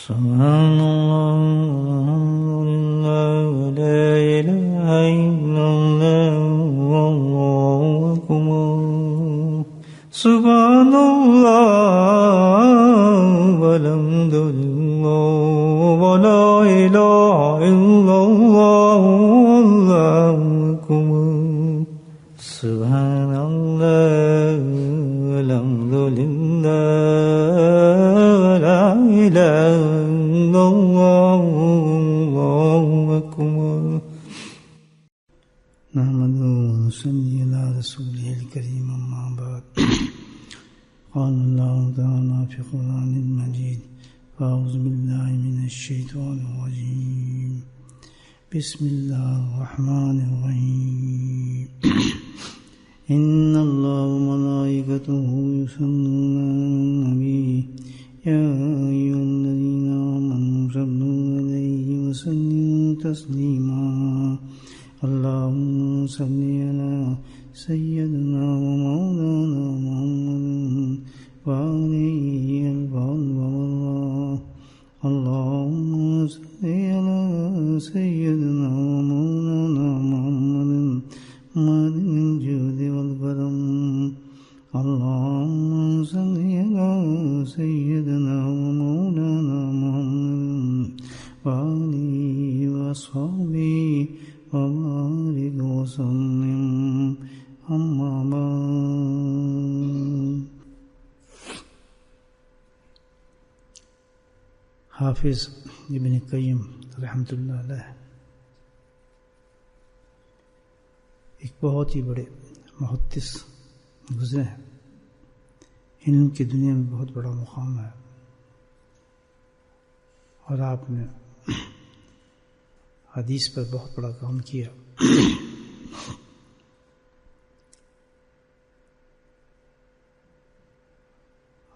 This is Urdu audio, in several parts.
سبحان اللہ لا الہ الا اللہ واللہ اکبر سبحان اللہ والحمد للہ ولا الہ الا اللہ واللہ اکبر سبحان اللہ والحمد للہ ولا الہ الا اللہ واللہ اکبر نحمده ونصلي على رسوله الكريم أما بعد قال الله تعالى في القرآن المجيد أعوذ بالله من الشيطان الرجيم بسم الله الرحمن الرحيم إن الله وملائكته يصلون على النبي يا أيها الذين آمنوا صلوا عليه وسلموا تسليما اللهم صل على سيدنا ومولانا محمد وعليه الفضل والله اللهم صل على سيدنا ومولانا محمد مالك الجود والكرم اللهم صل على سيدنا ومولانا محمد وعليه وصحبه وبارك وسلم أما بعد حافظ ابن قیم رحمۃ اللہ علیہ ایک بہت ہی بڑے محدث گزرے ہیں. علم کی دنیا میں بہت بڑا مقام ہے اور آپ نے حدیث پر بہت بڑا کام کیا.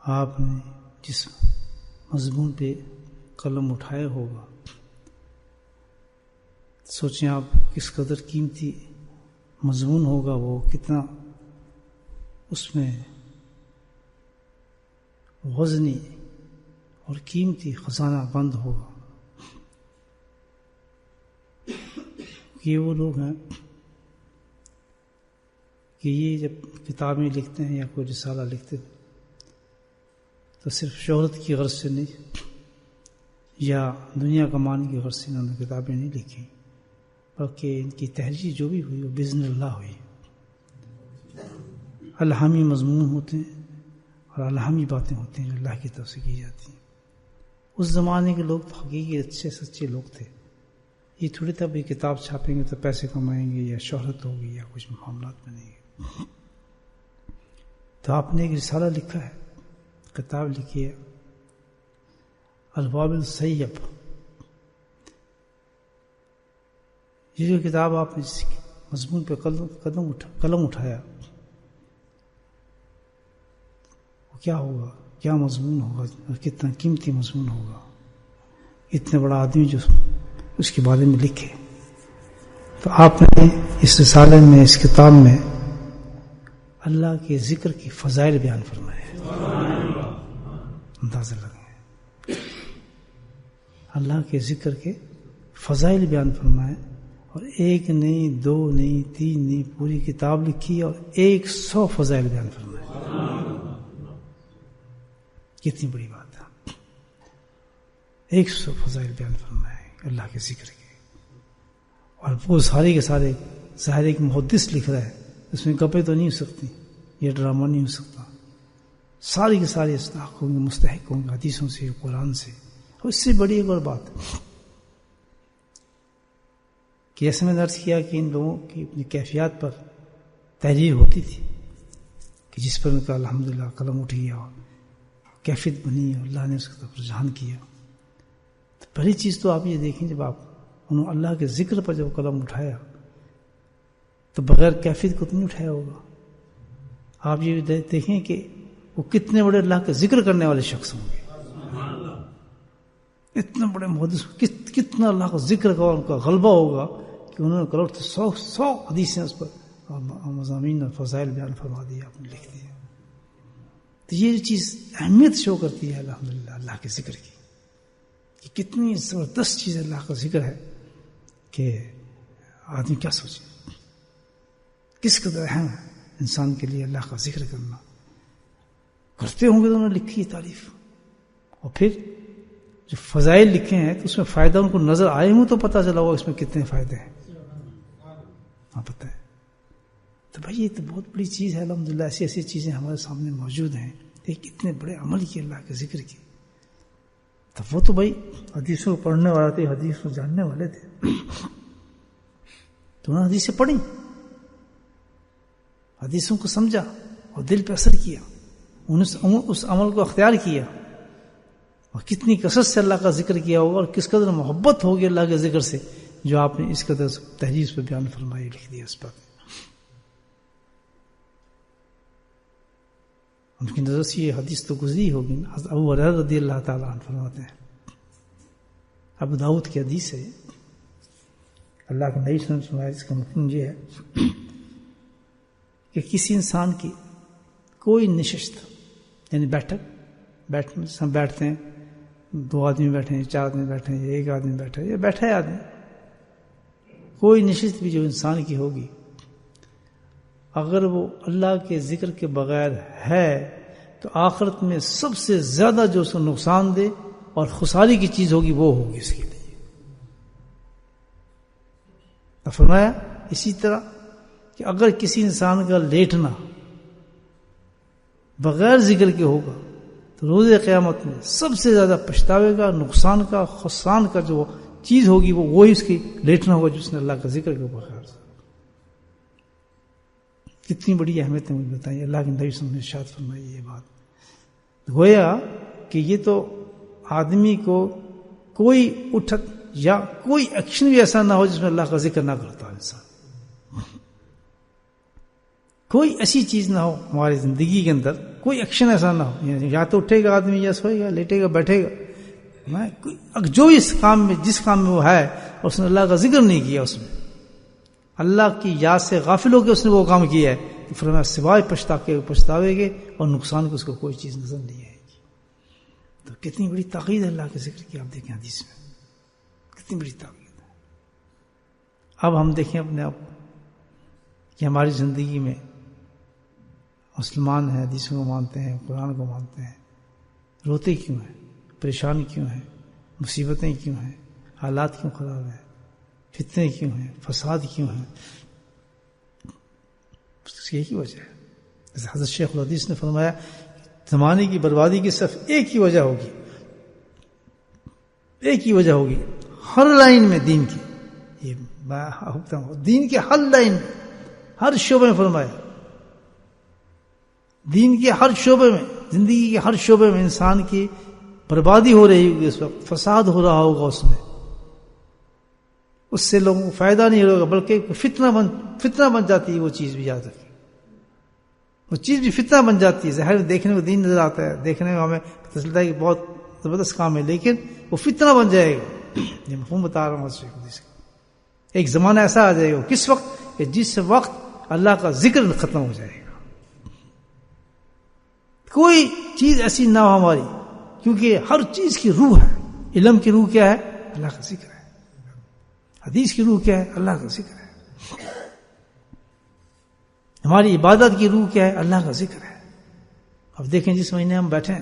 آپ نے جس مضمون پہ قلم اٹھایا ہوگا سوچیں آپ کس قدر قیمتی مضمون ہوگا وہ, کتنا اس میں وزنی اور قیمتی خزانہ بند ہوگا. یہ وہ لوگ ہیں کہ یہ جب کتابیں لکھتے ہیں یا کوئی رسالہ لکھتے ہیں تو صرف شہرت کی غرض سے نہیں یا دنیا کمانے کی غرض سے انہوں نے کتابیں نہیں لکھی, بلکہ ان کی تحریر جو بھی ہوئی وہ بإذن اللہ ہوئی. الہامی مضمون ہوتے ہیں اور الہامی باتیں ہوتی ہیں جو اللہ کی طرف سے کی جاتی ہیں. اس زمانے کے لوگ حقیقی اچھے سچے لوگ تھے. یہ تھوڑی تھا بھائی کتاب چھاپیں گے تو پیسے کمائیں گے یا شہرت ہوگی یا کچھ معاملات بنیں گے. تو آپ نے ایک رسالہ لکھا ہے, کتاب لکھی ہے الوابل السیب. یہ جو کتاب آپ نے جس مضمون پہ قلم اٹھایا وہ کیا ہوگا, کیا مضمون ہوگا اور کتنا قیمتی مضمون ہوگا. اتنے بڑا آدمی جو اس کے بارے میں لکھے. تو آپ نے اس رسالے میں, اس کتاب میں اللہ کے ذکر کی فضائل بیان فرمائے ہیں. اندازہ لگائیں, اللہ کے ذکر کے فضائل بیان فرمائے اور ایک نہیں, دو نہیں, تین نہیں, پوری کتاب لکھی اور 100 فضائل بیان فرمائے. کتنی بڑی بات ہے. 100 فضائل بیان فرمائے اللہ کے ذکر کے. اور وہ سارے کے سارے ظاہر ایک محدث لکھ رہا ہے, اس میں گپیں تو نہیں ہو سکتی, یہ ڈرامہ نہیں ہو سکتا. سارے کے سارے استحق ہوں گے, مستحق ہوں گے حدیثوں سے, قرآن سے. اور اس سے بڑی ایک اور بات کہ ایسے میں نے عرض کیا کہ ان لوگوں کی اپنی کیفیات پر تحریر ہوتی تھی کہ جس پر ان کا الحمدللہ قلم اٹھ گیا اور کیفیت بنی اور اللہ نے اس کا رجحان کیا. تو پہلی چیز تو آپ یہ دیکھیں, جب آپ انہوں اللہ کے ذکر پر جب قلم اٹھایا تو بغیر کیفیت کو تو نہیں اٹھایا ہوگا. آپ یہ دیکھیں کہ وہ کتنے بڑے اللہ کا ذکر کرنے والے شخص ہوں گے. اتنے بڑے محدث, کتنا اللہ کا ذکر کا ان کا غلبہ ہوگا کہ انہوں نے کروڑ 100 حدیثیں اس پر مضامین اور فضائل بیان فرما دیا, آپ نے لکھ دیا. تو یہ چیز اہمیت شو کرتی ہے الحمدللہ اللہ کے ذکر کی. کہ کتنی زبردست چیز اللہ کا ذکر ہے کہ آدمی کیا سوچے، کس قدر اہم ہے انسان کے لیے اللہ کا ذکر کرنا. کرتے ہوں گے تو انہوں نے لکھی تعریف، اور پھر جو فضائل لکھے ہیں تو اس میں فائدہ ان کو نظر آئے ہوں تو پتہ چلا ہوگا اس میں کتنے فائدے ہیں. ہاں پتہ ہے. تو بھائی یہ تو بہت بڑی چیز ہے. الحمدللہ ایسی ایسی چیزیں ہمارے سامنے موجود ہیں. کتنے بڑے عمل کیے اللہ کے ذکر کی. تو وہ تو بھائی حدیثوں کو پڑھنے والے تھے، حدیث کو جاننے والے تھے، تو انہوں نے حدیثیں پڑھی، حدیثوں کو سمجھا اور دل پہ اثر کیا، اس عمل کو اختیار کیا، اور کتنی کثرت سے اللہ کا ذکر کیا ہوگا، اور کس قدر محبت ہوگی اللہ کے ذکر سے جو آپ نے اس قدر تحریر پہ بیان فرمائی، لکھ دیا اس پر. ان کی نظر سے یہ حدیث تو گزری ہوگی. ابو ہریرہ رضی اللہ تعالیٰ عنہ فرماتے ہیں، ابو داؤد کی حدیث ہے، اللہ کے نبی صلی اللہ علیہ وسلم، اس کا مفہوم یہ ہے کہ کسی انسان کی کوئی نشست، یعنی بیٹھتے ہیں، 2 آدمی بیٹھے ہیں، 4 آدمی بیٹھے ہیں، 1 آدمی بیٹھا ہے، یا بیٹھا ہے آدمی، کوئی نشست بھی جو انسان کی ہوگی، اگر وہ اللہ کے ذکر کے بغیر ہے تو آخرت میں سب سے زیادہ جو اس کو نقصان دے اور خساری کی چیز ہوگی وہ ہوگی اس کے لیے. تو فرمایا اسی طرح کہ اگر کسی انسان کا لیٹنا بغیر ذکر کے ہوگا تو روز قیامت میں سب سے زیادہ پچھتاوے گا، نقصان کا، خسران کا جو چیز ہوگی وہ وہی اس کی لیٹنا ہوگا جس نے اللہ کا ذکر کے بغیر. کتنی بڑی اہمیت ہے مجھے بتائیے. اللہ کے نبی صلی اللہ علیہ وسلم نے ارشاد فرمائی یہ بات. گویا کہ یہ تو آدمی کو کوئی اٹھک یا کوئی ایکشن بھی ایسا نہ ہو جس میں اللہ کا ذکر نہ کرتا ہو انسان. کوئی ایسی چیز نہ ہو ہماری زندگی کے اندر، کوئی ایکشن ایسا نہ ہو، یعنی یا تو اٹھے گا آدمی، یا سوئے گا، لیٹے گا، بیٹھے گا، جو اس کام میں، جس کام میں وہ ہے اور اس نے اللہ کا ذکر نہیں کیا، اس میں اللہ کی یاد سے غافل ہو کے اس نے وہ کام کیا ہے، تو فرمایا سوائے پچھتاوے گے اور نقصان کو اس کو کوئی چیز نظر نہیں آئے گی. تو کتنی بڑی تاکید ہے اللہ کے ذکر کی. آپ دیکھیں حدیث میں کتنی بڑی تاکید ہے. اب ہم دیکھیں اپنے آپ کہ ہماری زندگی میں مسلمان ہیں، حدیثوں کو مانتے ہیں، قرآن کو مانتے ہیں، روتے کیوں ہیں، پریشان کیوں ہیں، مصیبتیں کیوں ہیں، حالات کیوں خراب ہیں، فتنے کیوں ہیں، فساد کیوں ہیں؟ اس کی ایک ہی وجہ ہے. جیسے حضرت شیخ الحدیث نے فرمایا زمانے کی بربادی کی صرف ایک ہی وجہ ہوگی، ایک ہی وجہ ہوگی ہر لائن میں دین کی. یہ دین کے ہر لائن میں، ہر شعبے میں فرمایا، دین کے ہر شعبے میں، زندگی کے ہر شعبے میں انسان کی بربادی ہو رہی ہوگی، اس وقت فساد ہو رہا ہوگا، اس میں اس سے لوگوں کو فائدہ نہیں ہوگا بلکہ فتنہ بن جاتی ہے. وہ چیز بھی یاد رکھیں، وہ چیز بھی فتنہ بن جاتی ہے. ظاہر دیکھنے کو دین نظر آتا ہے، دیکھنے میں ہمیں پتہ چلتا ہے کہ بہت زبردست کام ہے، لیکن وہ فتنہ بن جائے گا. یہ مفہوم بتا رہا ہوں اس کا. ایک زمانہ ایسا آ جائے گا، کس وقت کہ جس وقت اللہ کا ذکر ختم ہو جائے گا. کوئی چیز ایسی نہ ہو ہماری، کیونکہ ہر چیز کی روح ہے. علم کی روح کیا ہے؟ اللہ کا ذکر ہے. حدیث کی روح کیا ہے؟ اللہ کا ذکر ہے. ہماری عبادت کی روح کیا ہے؟ اللہ کا ذکر ہے. اب دیکھیں جس مہینے ہم بیٹھے ہیں،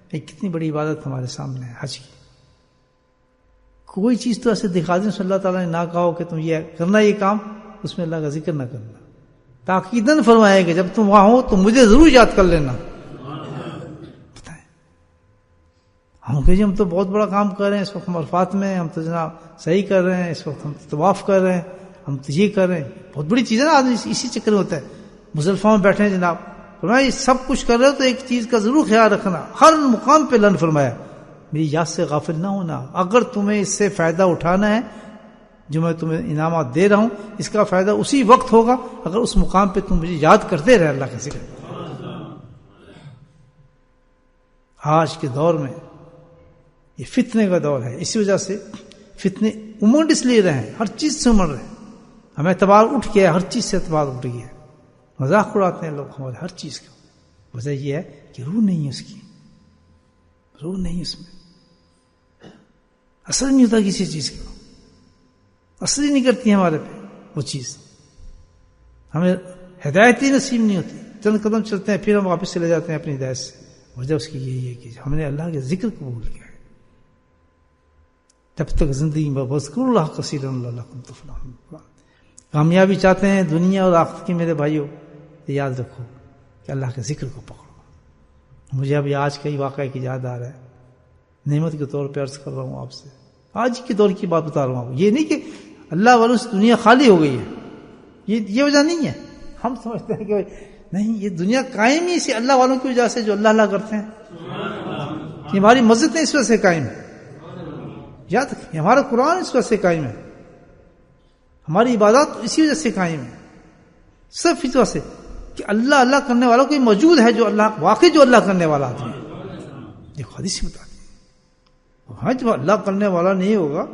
ایک کتنی بڑی عبادت ہمارے سامنے ہے، حج کی. کوئی چیز تو ایسے دکھا دیں اللہ تعالیٰ نے نہ کہا ہو کہ تم یہ کرنا، یہ کام، اس میں اللہ کا ذکر نہ کرنا. تاکیداً فرمایا کہ جب تم وہاں ہو تو مجھے ضرور یاد کر لینا. بتائیں ہم کہ جی ہم تو بہت بڑا کام کر رہے ہیں اس وقت، ہم عرفات میں، ہم تو جناب صحیح کر رہے ہیں، اس وقت ہم طواف کر رہے ہیں، ہم تو یہ کر رہے ہیں. بہت بڑی چیز ہے نا، آدمی اسی چکر میں ہوتا ہے. مزدلفہ میں بیٹھے ہیں جناب، فرمایا یہ سب کچھ کر رہے ہو تو ایک چیز کا ضرور خیال رکھنا، ہر مقام پہ لن فرمایا میری یاد سے غافل نہ ہونا. اگر تمہیں اس سے فائدہ اٹھانا ہے جو میں تمہیں انعامات دے رہا ہوں، اس کا فائدہ اسی وقت ہوگا اگر اس مقام پہ تم مجھے یاد کرتے رہے اللہ کا ذکر. آج کے دور میں یہ فتنے کا دور ہے، اسی وجہ سے فتنے امنڈ اس لیے رہے ہیں، ہر چیز سے امڑ رہے ہیں. ہمیں اعتبار اٹھ گیا ہے، ہر چیز سے اعتبار اٹھ گیا ہے. مذاق اڑاتے ہیں لوگ ہمارے ہر چیز کا. وجہ یہ ہے کہ روح نہیں ہے، اس کی روح نہیں اس میں. اثر نہیں ہوتا کسی چیز کا، اثر ہی نہیں کرتی ہمارے پہ وہ چیز، ہمیں ہدایت ہی نصیب نہیں ہوتی، چند قدم چلتے ہیں پھر ہم واپس چلے جاتے ہیں اپنی ہدایت سے۔ وجہ اس کی یہی ہے کہ ہم نے اللہ کے ذکر کو بھول گیا ہے۔ جب تک زندگی میں وذکروا اللہ کثیرا لعلکم تفلحون، کامیابی چاہتے ہیں دنیا اور آخرت کی میرے بھائیوں، تو یاد رکھو کہ اللہ کے ذکر کو پکڑو۔ مجھے ابھی آج کا ہی واقعہ کی یاد آ رہا ہے، نعمت کے طور پہ عرض کر رہا ہوں آپ سے، آج کے دور کی بات بتا رہا ہوں۔ یہ نہیں کہ اللہ والوں سے دنیا خالی ہو گئی ہے، یہ وجہ نہیں ہے۔ ہم سمجھتے ہیں کہ نہیں، یہ دنیا قائم ہی اسی اللہ والوں کی وجہ سے جو اللہ اللہ کرتے ہیں۔ یہ ہماری مسجد اس وجہ سے قائم ہے، یاد رکھیں، ہمارا قرآن اس وجہ سے قائم ہے، ہماری عبادات اسی وجہ سے قائم ہے، صرف اس وجہ سے کہ اللہ اللہ کرنے والا کوئی موجود ہے، جو اللہ واقعی جو اللہ کرنے والا آدمی ہے۔ دیکھو حدیث میں بتاتی ہے، ہاں جب اللہ کرنے والا نہیں ہوگا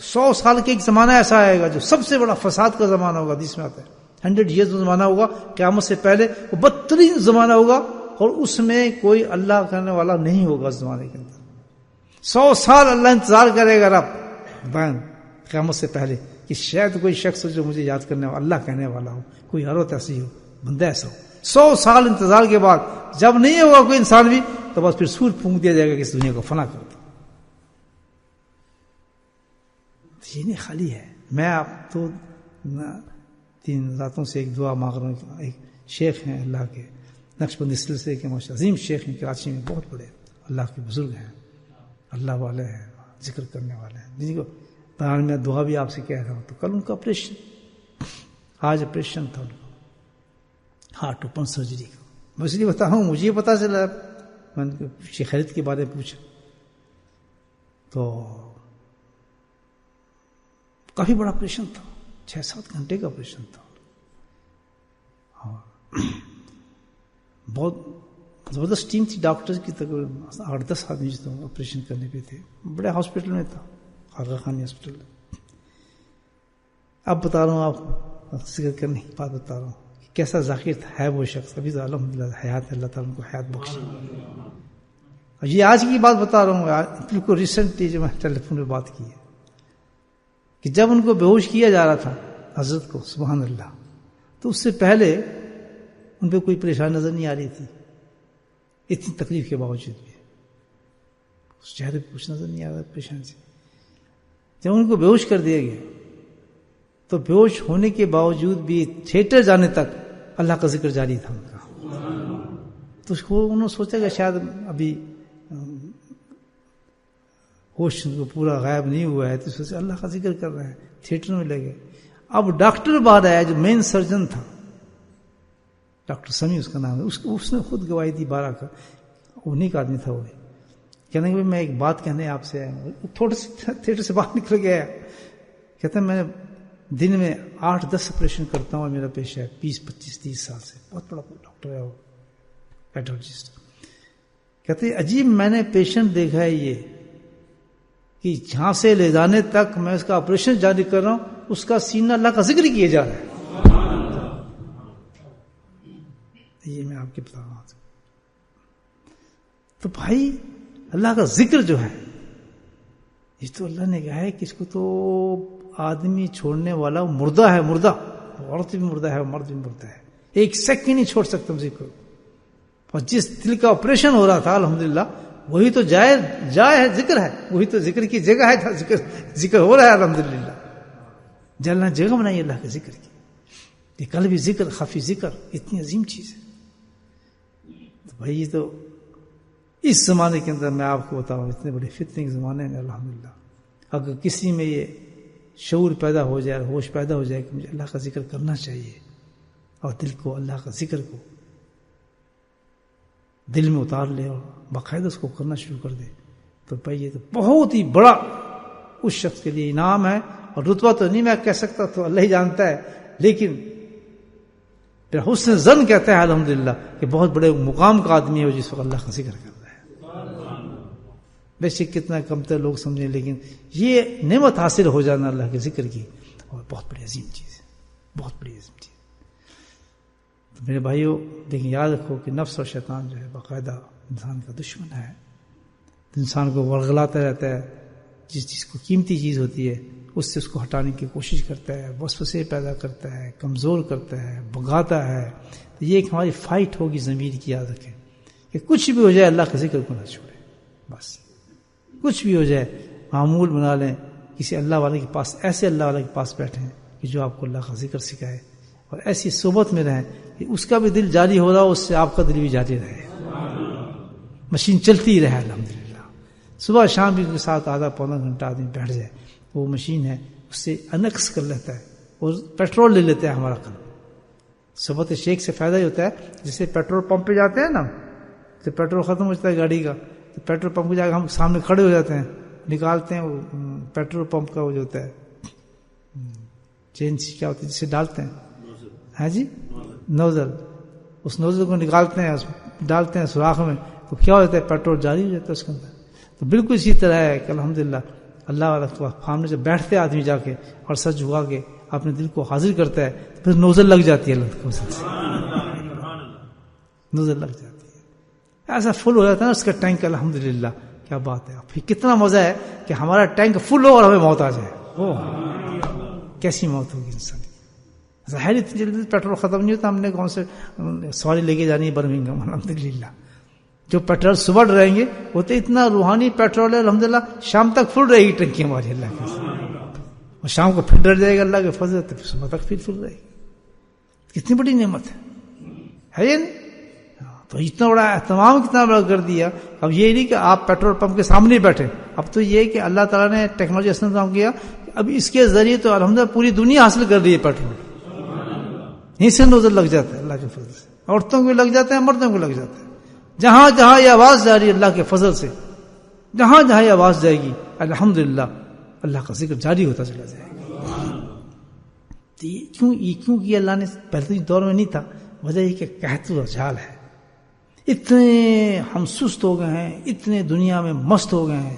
100 سال کے ایک زمانہ ایسا آئے گا جو سب سے بڑا فساد کا زمانہ ہوگا، حدیث میں آتا ہے 100 ایئرز کا زمانہ ہوگا، قیامت سے پہلے وہ بدترین زمانہ ہوگا، اور اس میں کوئی اللہ کرنے والا نہیں ہوگا۔ اس زمانے کے اندر 100 سال اللہ انتظار کرے گا رب قیامت سے پہلے کہ شاید کوئی شخص جو مجھے یاد کرنے والا اللہ کہنے والا ہو، کوئی عورت ایسی ہو، بندہ ایسا ہو۔ 100 سال انتظار کے بعد جب نہیں ہوگا کوئی انسان بھی، تو بس پھر سور پھونک دیا جائے گا کہ اس دنیا کو فنا کر دو۔ یہ نہیں خالی ہے۔ میں آپ تو 3 راتوں سے ایک دعا مانگ رہا ہوں۔ ایک شیخ ہیں اللہ کے نقشبندی سلسلے کے عظیم شیخ ہیں، کراچی میں بہت بڑے اللہ کے بزرگ ہیں، اللہ والے ہیں، ذکر کرنے والے ہیں، جن کو میں دعا بھی آپ سے کہہ رہا ہوں۔ تو کل ان کا آپریشن، آج آپریشن تھا ان کو ہارٹ اوپن سرجری کا۔ میں اس لیے بتا رہا ہوں، مجھے پتا چلا، میں نے شیخ خالد کے بارے میں پوچھا تو کافی بڑا آپریشن تھا، 6-7 گھنٹے کا آپریشن تھا، بہت زبردست ٹیم تھی ڈاکٹر کی، تقریباً 8-10 آدمی جو آپریشن کرنے پہ تھے، بڑے ہاسپٹل میں تھا، خاقہ خانی ہاسپٹل۔ اب بتا رہا ہوں آپ کو، ذکر کرنے کی بات بتا رہا ہوں کہ کیسا ذاکر ہے وہ شخص، ابھی تو الحمدللہ حیات ہے، اللہ تعالیٰ ان کو حیات بخشے۔ اور یہ آج کی بات بتا رہا ہوں، بالکل ریسنٹلی جو میں ٹیلی فون پہ بات کی ہے، کہ جب ان کو بے ہوش کیا جا رہا تھا حضرت کو، سبحان اللہ، تو اس سے پہلے ان پہ کوئی پریشانی نظر نہیں آ رہی تھی، اتنی تکلیف کے باوجود بھی اس چہرے پہ کچھ نظر نہیں آ رہا پریشانی سے۔ جب ان کو بے ہوش کر دیا گیا تو بے ہوش ہونے کے باوجود بھی تھیٹر جانے تک اللہ کا ذکر جاری تھا ان کا۔ تو اس کو انہوں نے سوچا کہ شاید ابھی ہوش پورا غائب نہیں ہوا ہے، تو سوچا اللہ کا ذکر کر رہے ہیں، تھیٹر میں لگے۔ اب ڈاکٹر باہر آیا جو مین سرجن تھا، ڈاکٹر سمیع اس کا نام ہے، اس نے خود گواہی دی 12 کا، انہیں کا آدمی تھا وہ، کہنے کہ میں ایک بات کہنے آپ سے آیا، تھوڑے سے تھیٹر سے باہر نکل گیا، کہتا ہے میں دن میں 8-10 آپریشن کرتا ہوں، اور میرا پیشہ ہے 20-25-30 سال سے، بہت بڑا ڈاکٹر ہے وہ، پیتھولوجسٹ۔ کہتے ہیں عجیب میں نے پیشنٹ دیکھا ہے یہ کہ جہاں سے لے جانے تک میں اس کا آپریشن جاری کر رہا ہوں، اس کا سینہ اللہ کا ذکر کیے جا رہا ہے۔ یہ میں آپ کے بتا رہا ہوں۔ تو بھائی اللہ کا ذکر جو ہے، یہ تو اللہ نے کہا ہے کہ اس کو تو آدمی چھوڑنے والا مردہ ہے، مردہ، عورت بھی مردہ ہے، مرد بھی مردہ ہے، 1 سیکنڈ نہیں چھوڑ سکتا ذکر۔ اور جس دل کا آپریشن ہو رہا تھا الحمدللہ، وہی تو جائے ہے، ذکر ہے، وہی تو ذکر کی جگہ ہے، ذکر ہو رہا ہے الحمدللہ۔ اللہ نے جگہ بنائی اللہ کے ذکر کی، یہ قلبی ذکر، خفی ذکر، اتنی عظیم چیز ہے۔ تو بھائی یہ تو اس زمانے کے اندر میں آپ کو بتاؤں، اتنے بڑے فتنے کے زمانے میں الحمدللہ اگر کسی میں یہ شعور پیدا ہو جائے، ہوش پیدا ہو جائے کہ مجھے اللہ کا ذکر کرنا چاہیے، اور دل کو اللہ کا ذکر کو دل میں اتار لے اور باقاعدہ اس کو کرنا شروع کر دے، تو بھائی یہ تو بہت ہی بڑا اس شخص کے لیے انعام ہے۔ اور رتبہ تو نہیں میں کہہ سکتا، تو اللہ ہی جانتا ہے، لیکن پھر حسن ظن کہتا ہے الحمدللہ کہ بہت بڑے مقام کا آدمی ہے جس وقت اللہ کا ذکر کر رہا ہے۔ بے شک کتنا کمتر لوگ سمجھیں، لیکن یہ نعمت حاصل ہو جانا اللہ کے ذکر کی، اور بہت بڑی عظیم چیز ہے، بہت بڑی عظیم چیز۔ تو میرے بھائیوں لیکن یاد رکھو کہ نفس اور شیطان جو ہے باقاعدہ انسان کا دشمن ہے، انسان کو ورغلاتا رہتا ہے، جس چیز کو قیمتی چیز ہوتی ہے اس سے اس کو ہٹانے کی کوشش کرتا ہے، وسوسے پیدا کرتا ہے، کمزور کرتا ہے، بھگاتا ہے. تو یہ ایک ہماری فائٹ ہوگی ضمیر کی، یاد رکھیں کہ کچھ بھی ہو جائے اللہ کا ذکر کو نہ چھوڑے. بس کچھ بھی ہو جائے معمول بنا لیں، کسی اللہ والے کے پاس، ایسے اللہ والے کے پاس بیٹھیں کہ جو آپ کو اللہ کا ذکر سکھائے، اور ایسی صحبت میں رہیں کہ اس کا بھی دل جاری ہو رہا ہو، اس سے آپ کا دل بھی جاری رہے، مشین چلتی رہے. الحمدللہ صبح شام بھی کے ساتھ آدھا پونا گھنٹہ آدمی بیٹھ جائے، وہ مشین ہے اس سے انکس کر لیتا ہے اور پیٹرول لے لیتا ہے ہمارا قلب. صحبت شیخ سے فائدہ ہی ہوتا ہے، جیسے پیٹرول پمپ پہ جاتے ہیں نا، تو پیٹرول ختم ہو جاتا ہے گاڑی کا، تو پیٹرول پمپ پہ جا کے ہم سامنے کھڑے ہو جاتے ہیں، نکالتے ہیں وہ پیٹرول پمپ کا وہ جو ہوتا ہے چین سی کیا ہوتی ہے جسے ڈالتے ہیں، ہاں جی نوزل، اس نوزل کو نکالتے ہیں، ڈالتے ہیں سوراخ میں، تو کیا ہو جاتا ہے پیٹرول جاری ہو جاتا ہے اس کے اندر. تو بالکل اسی طرح ہے کہ الحمدللہ اللہ والا سامنے جب بیٹھتے آدمی جا کے اور سر جھکا کے اپنے دل کو حاضر کرتا ہے تو پھر نوزل لگ جاتی ہے، اللہ سے نوزل لگ جاتی ہے، ایسا فل ہو جاتا ہے نا اس کا ٹینک. الحمدللہ کیا بات ہے. پھر کتنا مزہ ہے کہ ہمارا ٹینک فل ہو اور ہمیں موت آ جائے، وہ کیسی موت ہوگی انسان کی. ظاہر اتنی جلدی پیٹرول ختم نہیں ہوتا، ہم نے کون سے سواری لے کے جانی ہے برمنگھم. الحمدللہ جو پیٹرول صبح رہیں گے وہ تو اتنا روحانی پیٹرول ہے، الحمدللہ شام تک فل رہے گی ٹنکی ہماری اللہ کے، اور شام کو پھر ڈر جائے گا اللہ کے فضل، تو صبح تک پھر فل رہے گی. کتنی بڑی نعمت ہے یہ نہیں؟ تو اتنا بڑا اہتمام کتنا بڑا کر دیا. اب یہ نہیں کہ آپ پیٹرول پمپ کے سامنے بیٹھے، اب تو یہ کہ اللہ تعالیٰ نے ٹیکنالوجی ایسا کام کیا، اب اس کے ذریعے تو الحمدللہ پوری دنیا حاصل کر رہی ہے پیٹرول. یہیں سے نوزل لگ جاتا ہے اللہ کے فضل سے، عورتوں کو لگ جاتا ہے، مردوں کو لگ جاتا ہے. جہاں جہاں یہ آواز جا رہی ہے اللہ کے فضل سے، جہاں جہاں یہ آواز جائے گی الحمدللہ اللہ کا ذکر جاری ہوتا چلا جائے گا. تو یہ کیوں کیا اللہ نے؟ پہلے دور میں نہیں تھا. وجہ یہ کہ قحط و رجال ہے، اتنے ہم سست ہو گئے ہیں، اتنے دنیا میں مست ہو گئے ہیں.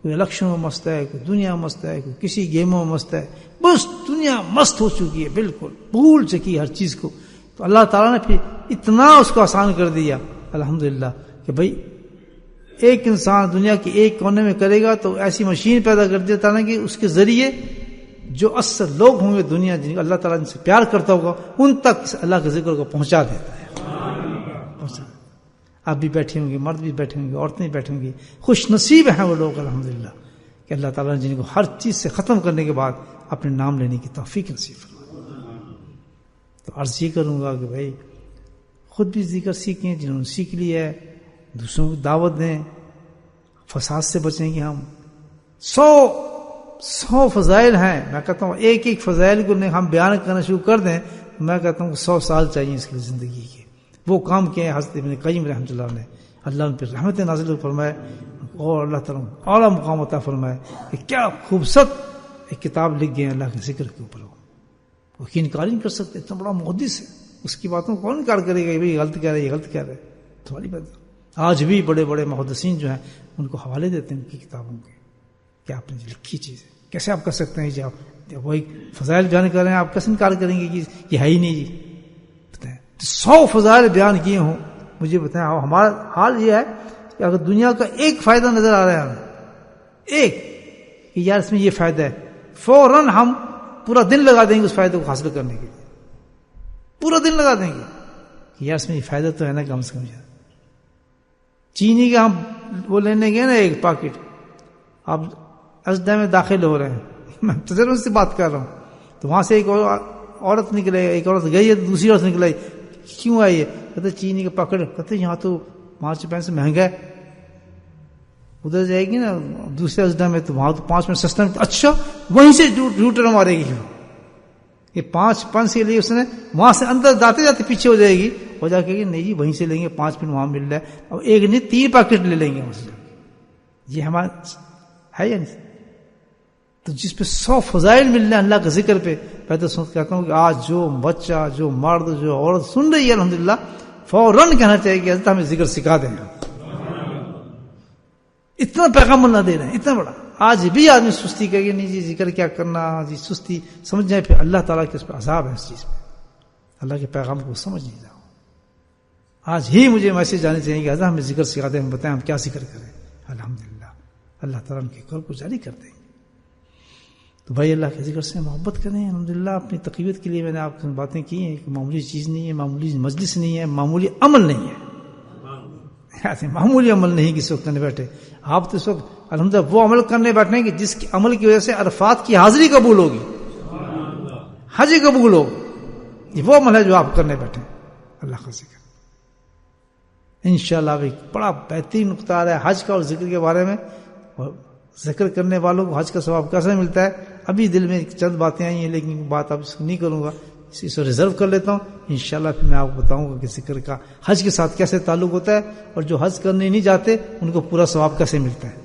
کوئی الیکشن میں مست ہے، کوئی دنیا میں مست ہے، کوئی کسی گیموں میں مست ہے، بس دنیا مست ہو چکی ہے، بالکل بھول چکی ہر چیز کو. تو اللہ تعالیٰ نے پھر اتنا اس کو آسان کر دیا الحمدللہ کہ بھائی ایک انسان دنیا کے ایک کونے میں کرے گا تو ایسی مشین پیدا کر دیتا نا کہ اس کے ذریعے جو اصل لوگ ہوں گے دنیا، جن کو اللہ تعالیٰ ان سے پیار کرتا ہوگا، ان تک اللہ کے ذکر کو پہنچا دیتا ہے. آپ بھی بیٹھے ہوں گے، مرد بھی بیٹھے ہوں گے، عورتیں بھی بیٹھے ہوں گی. خوش نصیب ہیں وہ لوگ الحمدللہ کہ اللہ تعالیٰ نے جن کو ہر چیز سے ختم کرنے کے بعد اپنے نام لینے کی توفیق نصیب فرمائے. تو عرض یہ کروں گا کہ بھائی خود بھی ذکر سیکھیں، جنہوں نے سیکھ لیا ہے دوسروں کو دعوت دیں، فساد سے بچیں گے. ہم 100 فضائل ہیں، میں کہتا ہوں ایک ایک فضائل کو ہم بیان کرنا شروع کر دیں، میں کہتا ہوں 100 سال چاہیے اس کی زندگی کے. وہ کام کیا ہے حضرت ابن قیم رحمۃ اللہ نے، اللہ ان پر رحمت نازل فرمائے اور اللہ تعالیٰ اعلیٰ مقام عطا فرمائے کہ کیا خوبصورت ایک کتاب لکھ گئے ہیں اللہ کے ذکر کے اوپر. وہ انکار نہیں کر سکتے، اتنا بڑا محدث ہے، اس کی باتوں کو کون انکار کرے گا؟ بھائی غلط کہہ رہے، یہ غلط کہہ رہے، تھوڑی بات. آج بھی بڑے بڑے محدثین جو ہیں ان کو حوالے دیتے ہیں ان کی کتابوں کے کہ آپ نے لکھی چیز ہے، کیسے آپ کر سکتے ہیں جی؟ آپ وہی فضائل بیان کر رہے ہیں، آپ کیسے انکار کریں گے کہ یہ ہے ہی نہیں جی؟ بتائیں 100 فضائل بیان کیے ہوں، مجھے بتائیں ہمارا حال یہ ہے کہ اگر دنیا کا ایک فائدہ نظر آ رہا ہے ہمیں، ایک کہ یار اس میں یہ فائدہ ہے، فوراً ہم پورا دن لگا دیں گے اس فائدے کو حاصل کرنے کے لیے، پورا دن لگا دیں گے کہ یار اس میں یہ فائدہ تو ہے نا کم سے کم. چینی کا ہم وہ لینے گئے نا ایک پاکٹ، آپ اجدہ میں داخل ہو رہے ہیں، میں تجربے سے بات کر رہا ہوں، تو وہاں سے ایک عورت نکلے، ایک عورت گئی ہے تو دوسری عورت نکلائی، کیوں آئی ہے؟ کہتے چینی کا پاکٹ، کہتے یہاں تو 5 روپے سے مہنگا ہے، ادھر جائے گی نا دوسرے اجدہ میں تو وہاں تو 5 منٹ سستا ہے. اچھا وہیں سے روٹر مارے گی، یہ 5 پنس کے لیے اس نے وہاں سے اندر جاتے جاتے پیچھے ہو جائے گی، ہو جا کے نہیں جی وہیں سے لیں گے، 5 منٹ وہاں مل رہا ہے، اب ایک نہیں 3 پیکٹ لے لیں گے وہاں سے. یہ ہمارا ہے یا نہیں؟ تو جس پہ 100 فضائل مل رہے ہیں اللہ کے ذکر پہ، میں تو کہتا ہوں کہ آج جو بچہ، جو مرد، جو عورت سن رہی ہے الحمدللہ فوراً کہنا چاہیے کہ حضرت ہمیں ذکر سکھا دیں. اتنا پیغام اللہ دے رہے ہیں اتنا بڑا. آج بھی آدمی سستی کرے نہیں جی ذکر کیا کرنا جی، سستی سمجھ جائے، پھر اللہ تعالیٰ کے اس پہ عذاب ہے اس چیز پہ، اللہ کے پیغام کو سمجھ نہیں جاؤ. آج ہی مجھے میسج آنے چاہیے کہ حضرت ہمیں ذکر سکھا دیں، ہم بتائیں ہم کیا ذکر کریں. الحمدللہ اللہ تعالیٰ ان کے قرب کو جاری کر دیں گے. تو بھائی اللہ کے ذکر سے محبت کریں. الحمدللہ اپنی تقویت کے لیے میں نے آپ سے باتیں کی ہیں کہ معمولی چیز نہیں ہے، معمولی مجلس نہیں ہے، معمولی عمل نہیں ہے. ایسے معمولی عمل نہیں کہ اس وقت کرنے بیٹھے آپ. تو اس وقت الحمدللہ وہ عمل کرنے بیٹھے کہ جس کے عمل کی وجہ سے عرفات کی حاضری قبول ہوگی، حج قبول ہو. یہ وہ عمل ہے جو آپ کرنے بیٹھے. اللہ کا ذکر انشاءاللہ بھی بڑا بہترین نقطہ آ رہا ہے حج کا اور ذکر کے بارے میں. اور ذکر کرنے والوں کو حج کا ثواب کیسے ملتا ہے، ابھی دل میں چند باتیں آئی ہیں لیکن بات اب اس کو نہیں کروں گا، اس کو ریزرو کر لیتا ہوں. انشاءاللہ پھر میں آپ کو بتاؤں گا کہ ذکر کا حج کے ساتھ کیسے تعلق ہوتا ہے، اور جو حج کرنے نہیں جاتے ان کو پورا ثواب کیسے ملتا ہے.